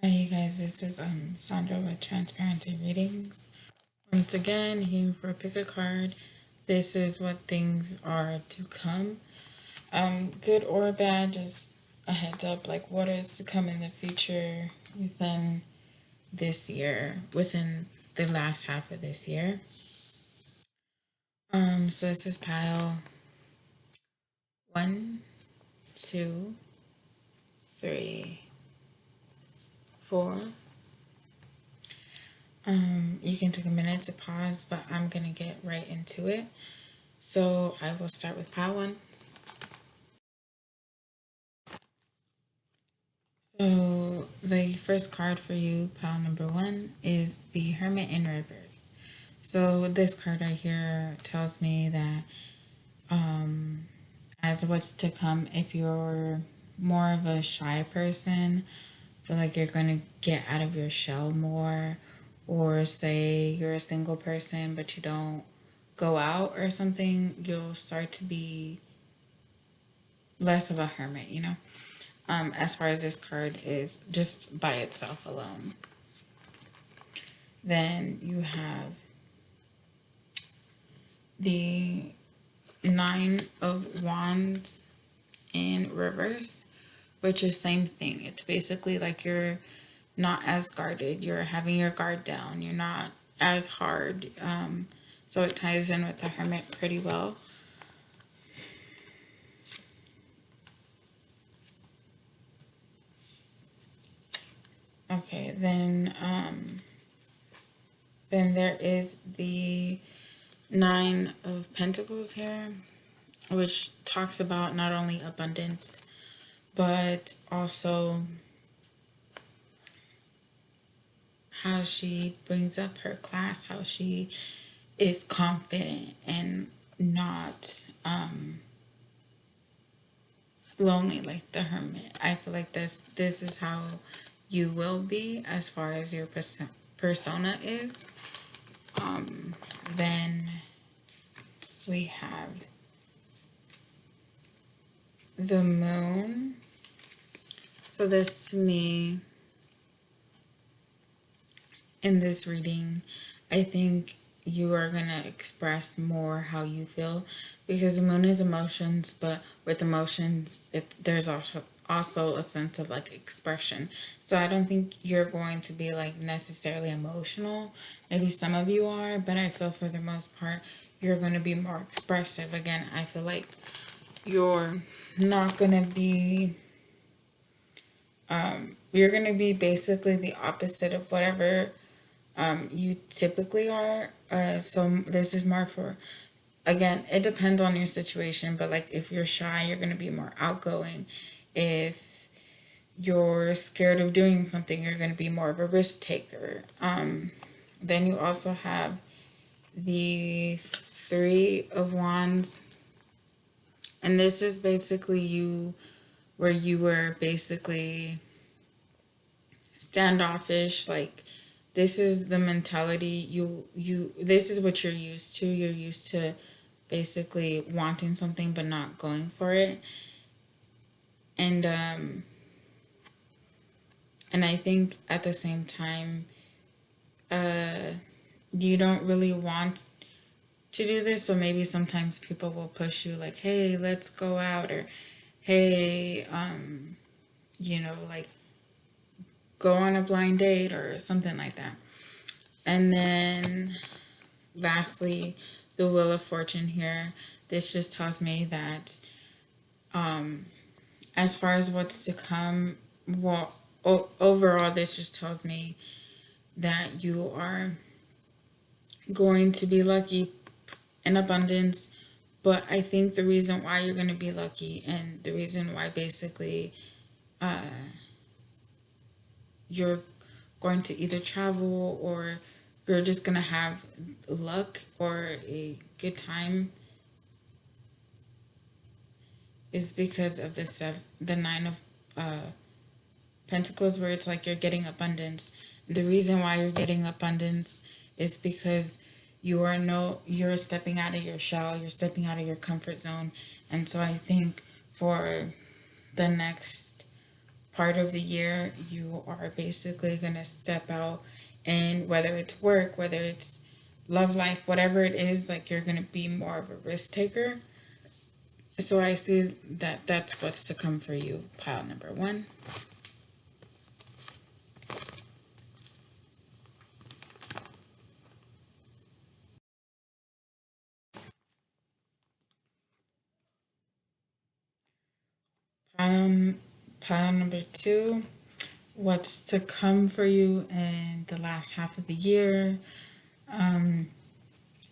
Hi, you guys. This is Sondra with Transparency Readings. Once again, here for pick a card. This is what things are to come. Good or bad, just a heads up, like what is to come in the future within this year, within the last half of this year. So this is pile 1, 2, 3, 4. You can take a minute to pause, but I'm gonna get right into it. So I will start with pile 1. So the first card for you, pile number 1, is the Hermit in reverse. So this card right here tells me that as what's to come, if you're more of a shy person, feel like you're going to get out of your shell more, or say you're a single person but you don't go out or something, you'll start to be less of a hermit, as far as this card is just by itself alone. Then you have the Nine of Wands in reverse, which is same thing. It's basically like you're not as guarded. You're having your guard down. You're not as hard. So it ties in with the Hermit pretty well. Okay, then there is the Nine of Pentacles here, which talks about not only abundance, but also how she brings up her class, how she is confident and not lonely like the Hermit. I feel like this is how you will be as far as your persona is. Then we have the Moon. So this to me, in this reading, I think you are going to express more how you feel, because the moon is emotions, but with emotions there's also a sense of like expression. So I don't think you're going to be like necessarily emotional. Maybe some of you are, but I feel for the most part you're going to be more expressive. Again, I feel like you're not going to be you're going to be basically the opposite of whatever you typically are. So this is more for, again, it depends on your situation, but like if you're shy, you're going to be more outgoing. If you're scared of doing something, you're going to be more of a risk taker. Then you also have the Three of Wands, and this is basically you, where you were basically standoffish. Like, this is the mentality this is what you're used to. You're used to basically wanting something but not going for it. And I think at the same time, you don't really want to do this, so maybe sometimes people will push you like, hey, let's go out, or hey, like go on a blind date or something like that. And then lastly, the Wheel of Fortune here. This just tells me that as far as what's to come, well, overall, this just tells me that you are going to be lucky in abundance. But I think the reason why you're going to be lucky, and the reason why basically you're going to either travel or you're just going to have luck or a good time, is because of the Nine of Pentacles, where it's like you're getting abundance. The reason why you're getting abundance is because you're stepping out of your shell, you're stepping out of your comfort zone. And so I think for the next part of the year you are basically going to step out, and whether it's work, whether it's love life, whatever it is, like you're going to be more of a risk taker. So I see that that's what's to come for you, pile number one. Um, pile number two, what's to come for you in the last half of the year. Um,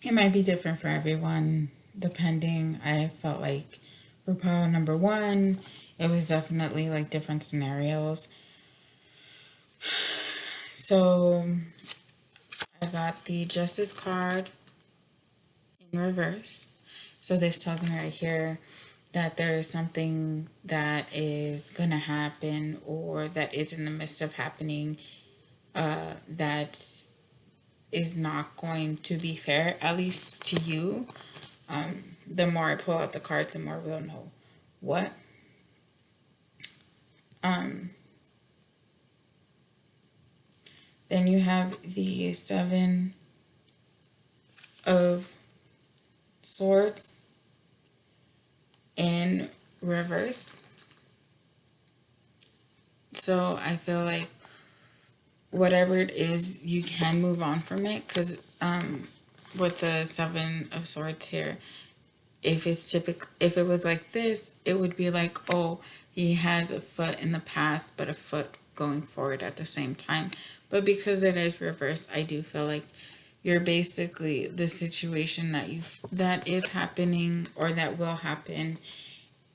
it might be different for everyone, depending. I felt like for pile number one, it was definitely like different scenarios. So I got the Justice card in reverse. So this tells me right here that there is something that is going to happen or that is in the midst of happening that is not going to be fair, at least to you. The more I pull out the cards, the more we'll know what. Um, then you have the Seven of Swords in reverse. So I feel like whatever it is, you can move on from it, because with the Seven of Swords here, if it was like this, it would be like, oh, he has a foot in the past but a foot going forward at the same time. But because it is reversed, I do feel like you're basically, the situation that is happening or that will happen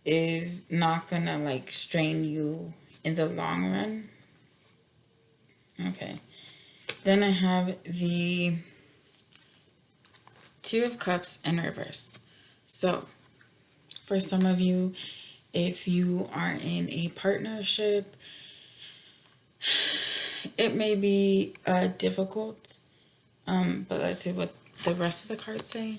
is not gonna like strain you in the long run. Okay. Then I have the Two of Cups in reverse. So for some of you, if you are in a partnership, it may be difficult. But let's see what the rest of the cards say.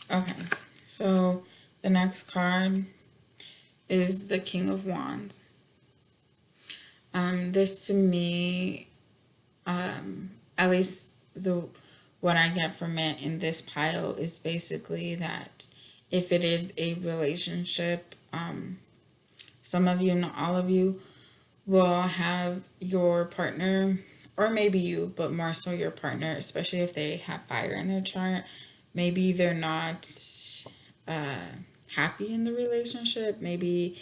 Okay, so the next card is the King of Wands. This to me, at least the what I get from it in this pile is basically that if it is a relationship, some of you, not all of you, will have your partner, or maybe you, but more so your partner, especially if they have fire in their chart. Maybe they're not happy in the relationship. Maybe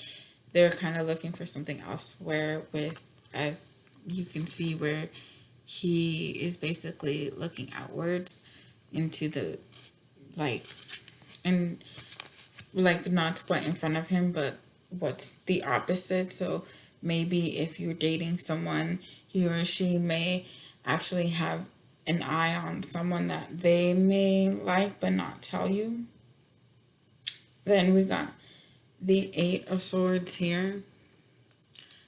they're kind of looking for something else. Where with, as you can see, where he is basically looking outwards into the, like, and like not what in front of him, but what's the opposite. So maybe if you're dating someone, he or she may actually have an eye on someone that they may like but not tell you. Then we got the Eight of Swords here.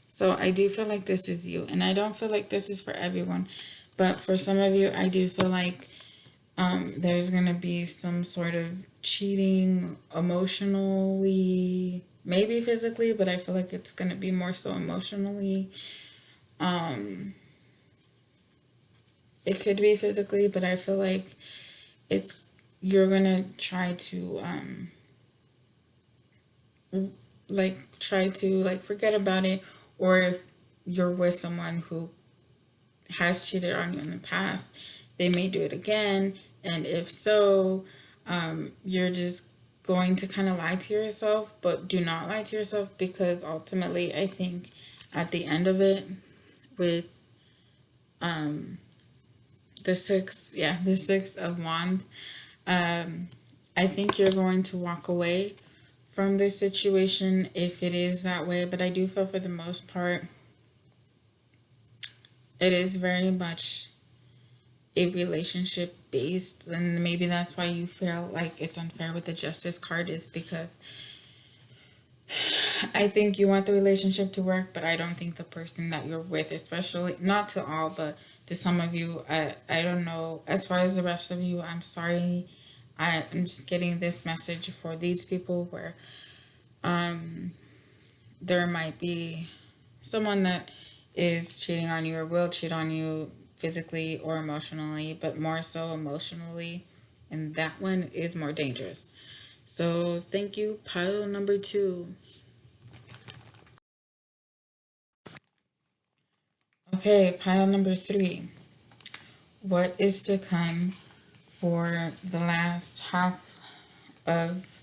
So I do feel like this is you, and I don't feel like this is for everyone, but for some of you, I do feel like there's gonna be some sort of cheating emotionally, maybe physically, but I feel like it's gonna be more so emotionally. It could be physically, but I feel like it's, you're gonna try to forget about it, or if you're with someone who has cheated on you in the past, they may do it again. And if so, you're just going to kind of lie to yourself, but do not lie to yourself, because ultimately, I think at the end of it, with the Six of Wands, I think you're going to walk away from this situation if it is that way. But I do feel for the most part, it is very much a relationship based, and maybe that's why you feel like it's unfair with the Justice card, is because I think you want the relationship to work, but I don't think the person that you're with, especially, not to all, but To some of you, I don't know. As far as the rest of you, I'm sorry. I'm just getting this message for these people where um, there might be someone that is cheating on you or will cheat on you physically or emotionally, but more so emotionally. And that one is more dangerous. So thank you. Pile number 2. Okay, pile number 3. What is to come for the last half of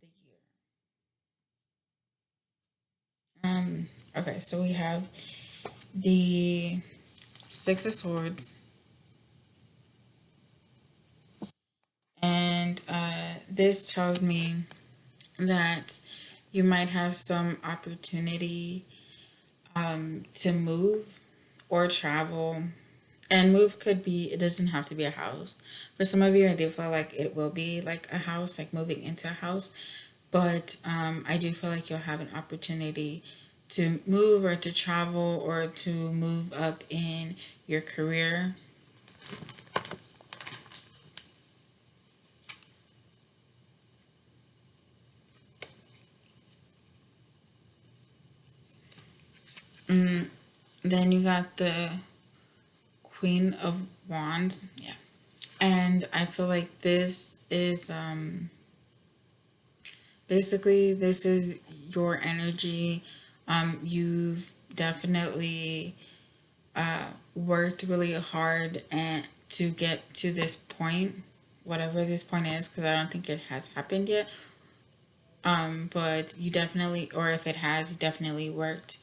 the year? Okay, so we have the Six of Swords, and this tells me that you might have some opportunity to move or travel. And move could be, it doesn't have to be a house. For some of you, I do feel like it will be like a house, like moving into a house. But I do feel like you'll have an opportunity to move or to travel or to move up in your career. Then you got the Queen of Wands. Yeah. And I feel like this is basically this is your energy. You've definitely worked really hard and to get to this point, whatever this point is, because I don't think it has happened yet. But you definitely, or if it has, you definitely worked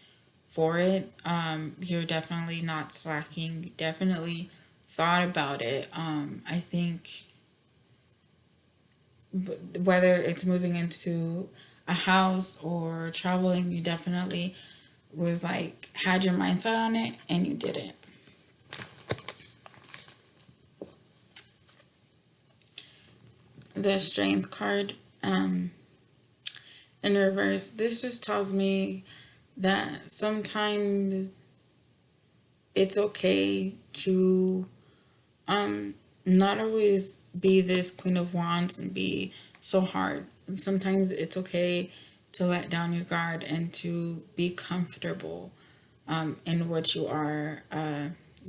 for it. You're definitely not slacking. You definitely thought about it. I think whether it's moving into a house or traveling, you definitely was like had your mindset on it and you did it. The Strength card in reverse, this just tells me that sometimes it's okay to not always be this Queen of Wands and be so hard. And sometimes it's okay to let down your guard and to be comfortable in what you are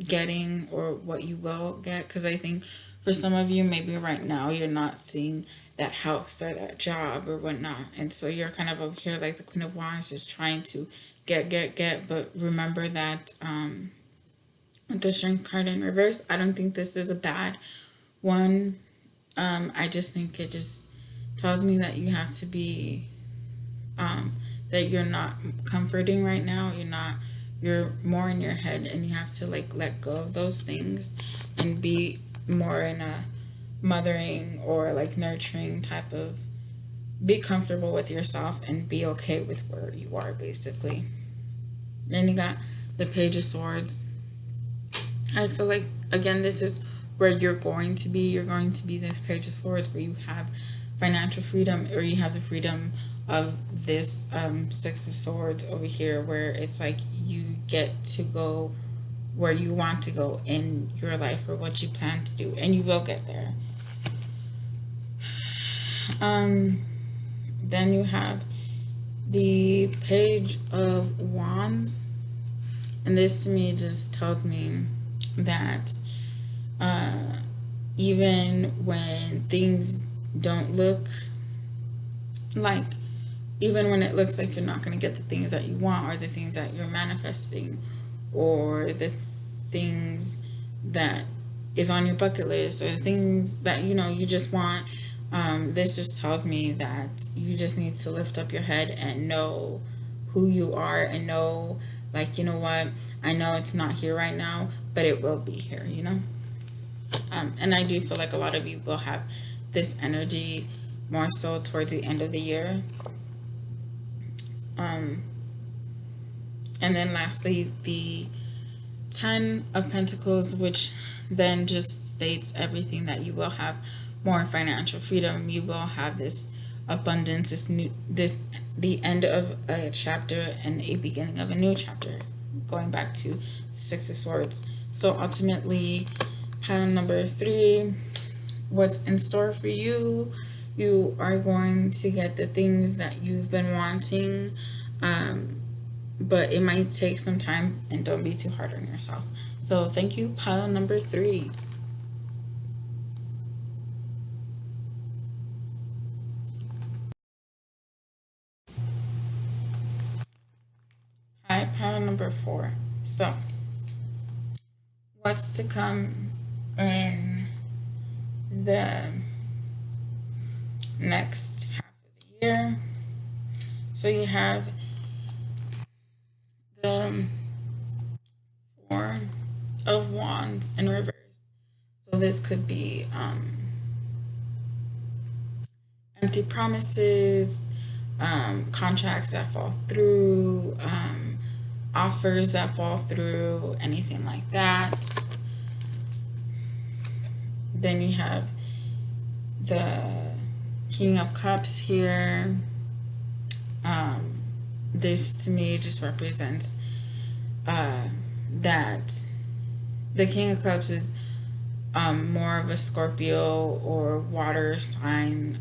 getting or what you will get. Because I think for some of you, maybe right now you're not seeing that house or that job or whatnot. And so you're kind of over here like the Queen of Wands, just trying to get. But remember that with the Strength card in reverse, I don't think this is a bad one. I just think it just tells me that you have to be, that you're not comforting right now. You're more in your head and you have to like let go of those things and be more in a mothering or like nurturing type of, be comfortable with yourself and be okay with where you are basically. Then you got the Page of Swords. I feel like, again, this is where you're going to be. You're going to be this Page of Swords where you have financial freedom, or you have the freedom of this Six of Swords over here, where it's like you get to go where you want to go in your life or what you plan to do, and you will get there. Then you have the Page of Wands, and this to me just tells me that even when things don't look like, even when it looks like you're not going to get the things that you want or the things that you're manifesting or the things that is on your bucket list or the things that you just want, this just tells me that you just need to lift up your head and know who you are and know, like, you know what, I know it's not here right now, but it will be here, and I do feel like a lot of you will have this energy more so towards the end of the year. And then lastly, the 10 of Pentacles, which then just states everything, that you will have more financial freedom. You will have this abundance, the end of a chapter and a beginning of a new chapter. Going back to the Six of Swords, So ultimately, pile number 3, what's in store for you? You are going to get the things that you've been wanting, but it might take some time, and don't be too hard on yourself. So thank you, pile number 3. Hi, pile number 4. So what's to come in the next half of the year? So you have the 4 of Wands in reverse. So this could be empty promises, contracts that fall through, offers that fall through, anything like that. Then you have the King of Cups here. This to me just represents that the King of Cups is more of a Scorpio or water sign.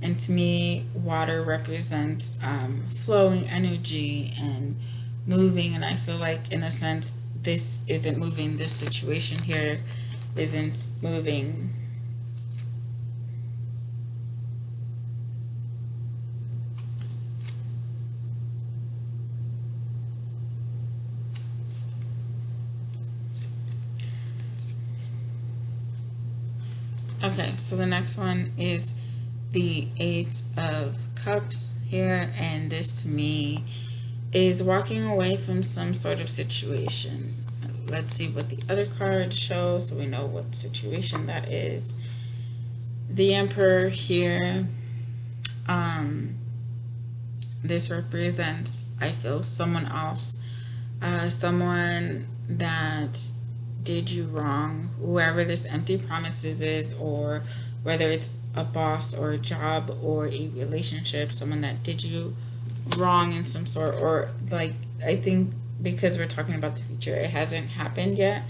And to me, water represents flowing energy and moving. And I feel like, in a sense, this isn't moving. This situation here isn't moving. Okay, so the next one is the 8 of Cups here, and this to me is walking away from some sort of situation. Let's see what the other card shows so we know what situation that is. The Emperor here. This represents, I feel, someone else, someone that did you wrong, whoever this empty promises is, or whether it's a boss or a job or a relationship, someone that did you wrong in some sort, or like, I think because we're talking about the future, it hasn't happened yet.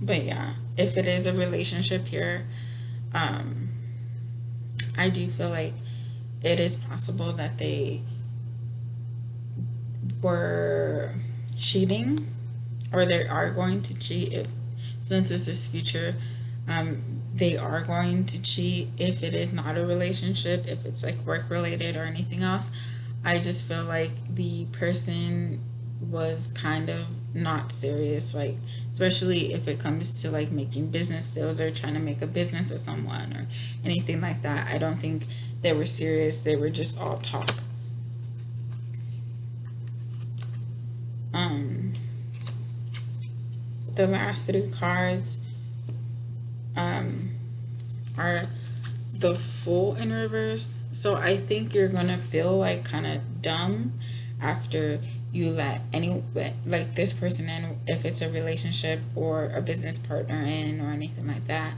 But yeah, if it is a relationship here, I do feel like it is possible that they were cheating, or they are going to cheat. If, since this is future, they are going to cheat if it is not a relationship, if it's like work related or anything else. I just feel like the person was kind of not serious, like especially if it comes to like making business deals or trying to make a business with someone or anything like that. I don't think they were serious. They were just all talk. The last 3 cards are the Fool in reverse. So I think you're gonna feel like kind of dumb after you let like this person in, if it's a relationship or a business partner in or anything like that.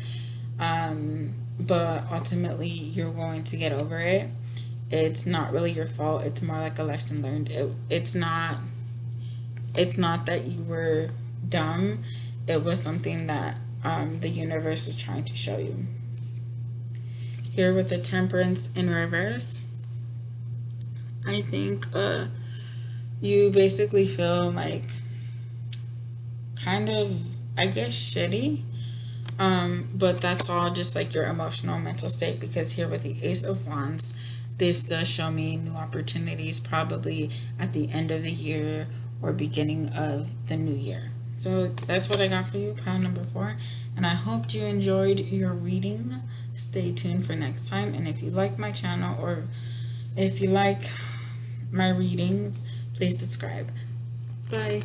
But ultimately you're going to get over it. It's not really your fault. It's more like a lesson learned. It's not that you were dumb. It was something that the universe was trying to show you. Here with the Temperance in reverse, I think you basically feel like kind of, I guess, shitty. But that's all just like your emotional mental state, because here with the Ace of Wands, this does show me new opportunities, probably at the end of the year or beginning of the new year. So that's what I got for you, pile number 4. And I hope you enjoyed your reading. Stay tuned for next time. And if you like my channel, or if you like my readings, please subscribe. Bye.